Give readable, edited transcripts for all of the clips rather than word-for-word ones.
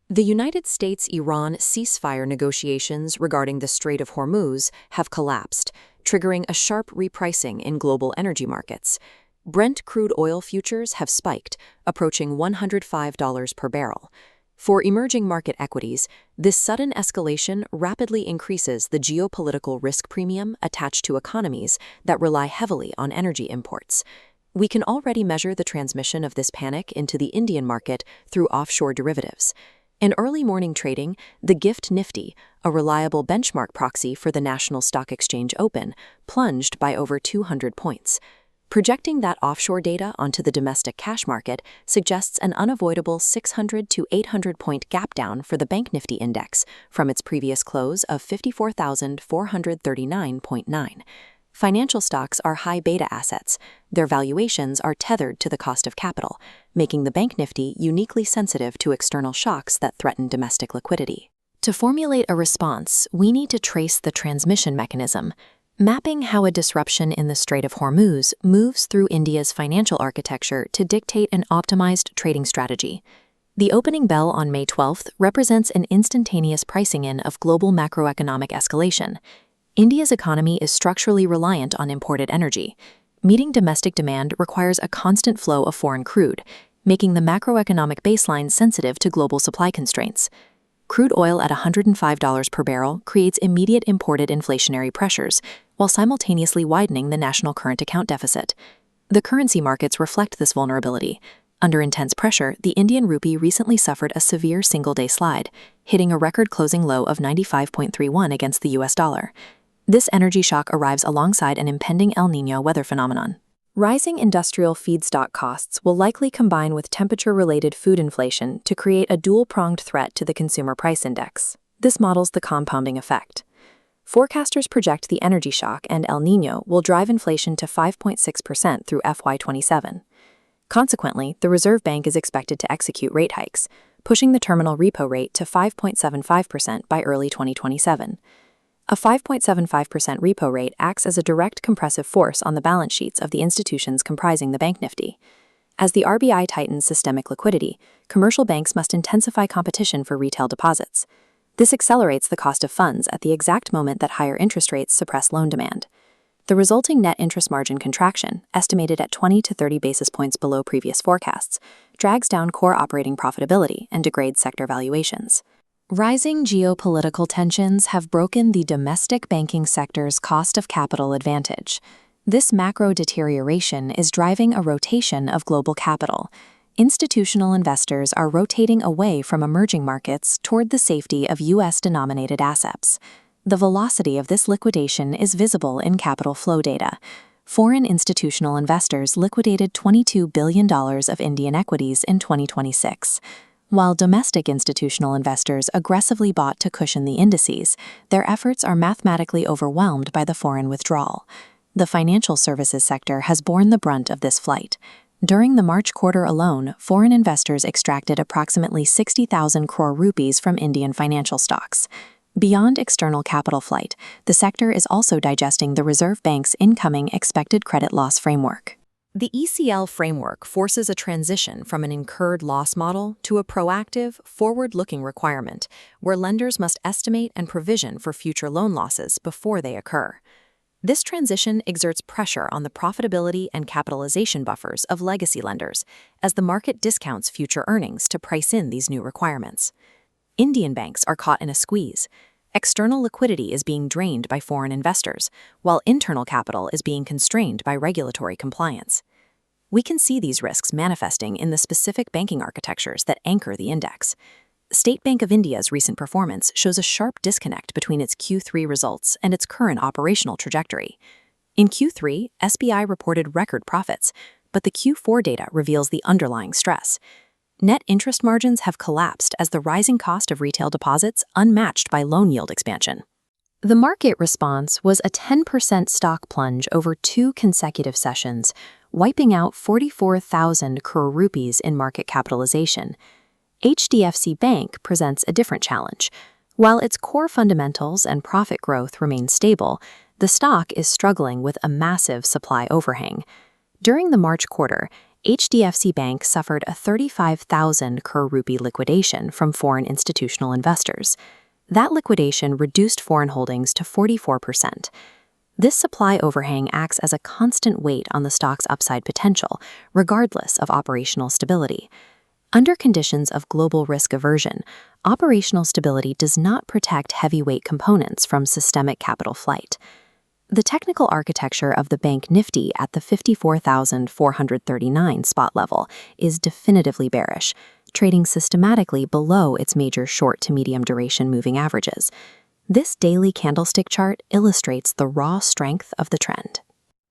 The United States-Iran ceasefire negotiations regarding the Strait of Hormuz have collapsed, triggering a sharp repricing in global energy markets. Brent crude oil futures have spiked, approaching $105 per barrel. For emerging market equities, this sudden escalation rapidly increases the geopolitical risk premium attached to economies that rely heavily on energy imports. We can already measure the transmission of this panic into the Indian market through offshore derivatives. In early morning trading, the Bank Nifty, a reliable benchmark proxy for the National Stock Exchange Open, plunged by over 200 points. Projecting that offshore data onto the domestic cash market suggests an unavoidable 600 to 800 point gap down for the Bank Nifty index from its previous close of 54,439.9. Financial stocks are high beta assets. Their valuations are tethered to the cost of capital, making the Bank Nifty uniquely sensitive to external shocks that threaten domestic liquidity. To formulate a response, we need to trace the transmission mechanism, mapping how a disruption in the Strait of Hormuz moves through India's financial architecture to dictate an optimized trading strategy. The opening bell on May 12th represents an instantaneous pricing in of global macroeconomic escalation. India's economy is structurally reliant on imported energy. Meeting domestic demand requires a constant flow of foreign crude, making the macroeconomic baseline sensitive to global supply constraints. Crude oil at $105 per barrel creates immediate imported inflationary pressures, while simultaneously widening the national current account deficit. The currency markets reflect this vulnerability. Under intense pressure, the Indian rupee recently suffered a severe single-day slide, hitting a record closing low of 95.31 against the US dollar. This energy shock arrives alongside an impending El Niño weather phenomenon. Rising industrial feedstock costs will likely combine with temperature-related food inflation to create a dual-pronged threat to the consumer price index. This models the compounding effect. Forecasters project the energy shock and El Niño will drive inflation to 5.6% through FY27. Consequently, the Reserve Bank is expected to execute rate hikes, pushing the terminal repo rate to 5.75% by early 2027. A 5.75% repo rate acts as a direct compressive force on the balance sheets of the institutions comprising the Bank Nifty. As the RBI tightens systemic liquidity, commercial banks must intensify competition for retail deposits. This accelerates the cost of funds at the exact moment that higher interest rates suppress loan demand. The resulting net interest margin contraction, estimated at 20 to 30 basis points below previous forecasts, drags down core operating profitability and degrades sector valuations. Rising geopolitical tensions have broken the domestic banking sector's cost of capital advantage. This macro deterioration is driving a rotation of global capital. Institutional investors are rotating away from emerging markets toward the safety of US-denominated assets. The velocity of this liquidation is visible in capital flow data. Foreign institutional investors liquidated $22 billion of Indian equities in 2026. While domestic institutional investors aggressively bought to cushion the indices, their efforts are mathematically overwhelmed by the foreign withdrawal. The financial services sector has borne the brunt of this flight. During the March quarter alone, foreign investors extracted approximately 60,000 crore rupees from Indian financial stocks. Beyond external capital flight, the sector is also digesting the Reserve Bank's incoming expected credit loss framework. The ECL framework forces a transition from an incurred loss model to a proactive, forward-looking requirement, where lenders must estimate and provision for future loan losses before they occur. This transition exerts pressure on the profitability and capitalization buffers of legacy lenders, as the market discounts future earnings to price in these new requirements. Indian banks are caught in a squeeze. External liquidity is being drained by foreign investors, while internal capital is being constrained by regulatory compliance. We can see these risks manifesting in the specific banking architectures that anchor the index. State Bank of India's recent performance shows a sharp disconnect between its Q3 results and its current operational trajectory. In Q3, SBI reported record profits, but the Q4 data reveals the underlying stress. Net interest margins have collapsed as the rising cost of retail deposits unmatched by loan yield expansion. The market response was a 10% stock plunge over 2 consecutive sessions, wiping out 44,000 crore rupees in market capitalization. HDFC Bank presents a different challenge. While its core fundamentals and profit growth remain stable, the stock is struggling with a massive supply overhang. During the March quarter, HDFC Bank suffered a 35,000 crore rupee liquidation from foreign institutional investors. That liquidation reduced foreign holdings to 44%. This supply overhang acts as a constant weight on the stock's upside potential, regardless of operational stability. Under conditions of global risk aversion, operational stability does not protect heavyweight components from systemic capital flight. The technical architecture of the Bank Nifty at the 54,439 spot level is definitively bearish, trading systematically below its major short to medium duration moving averages. This daily candlestick chart illustrates the raw strength of the trend.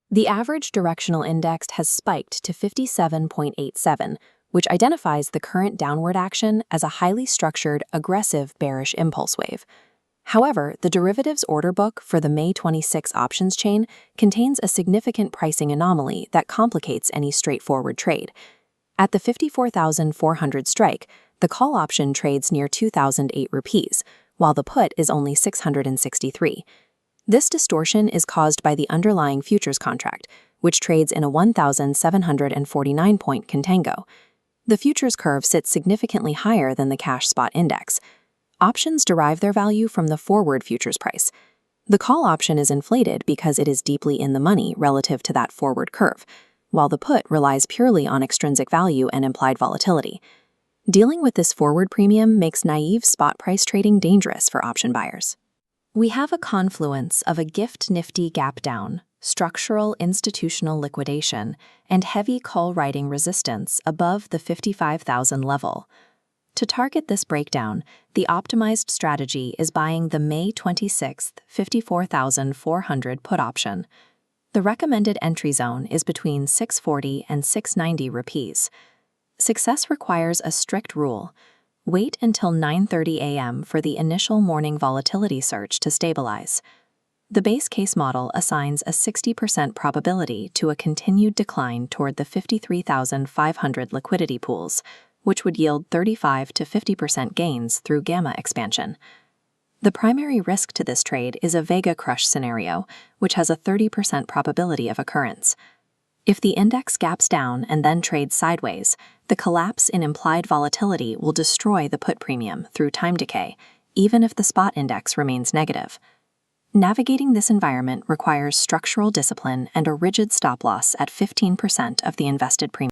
The average directional index has spiked to 57.87, which identifies the current downward action as a highly structured, aggressive bearish impulse wave. However, the derivatives order book for the May 26 options chain contains a significant pricing anomaly that complicates any straightforward trade. At the 54,400 strike, the call option trades near 2,008 rupees, while the put is only 663. This distortion is caused by the underlying futures contract, which trades in a 1,749-point contango. The futures curve sits significantly higher than the cash spot index. Options derive their value from the forward futures price. The call option is inflated because it is deeply in the money relative to that forward curve, while the put relies purely on extrinsic value and implied volatility. Dealing with this forward premium makes naive spot price trading dangerous for option buyers. We have a confluence of a gift nifty gap down, structural institutional liquidation, and heavy call writing resistance above the 55,000 level. To target this breakdown, the optimized strategy is buying the May 26th 54,400 put option. The recommended entry zone is between 640 and 690 rupees. Success requires a strict rule. Wait until 9:30 a.m. for the initial morning volatility surge to stabilize. The base case model assigns a 60% probability to a continued decline toward the 53,500 liquidity pools, which would yield 35 to 50% gains through gamma expansion. The primary risk to this trade is a Vega crush scenario, which has a 30% probability of occurrence. If the index gaps down and then trades sideways, the collapse in implied volatility will destroy the put premium through time decay, even if the spot index remains negative. Navigating this environment requires structural discipline and a rigid stop loss at 15% of the invested premium.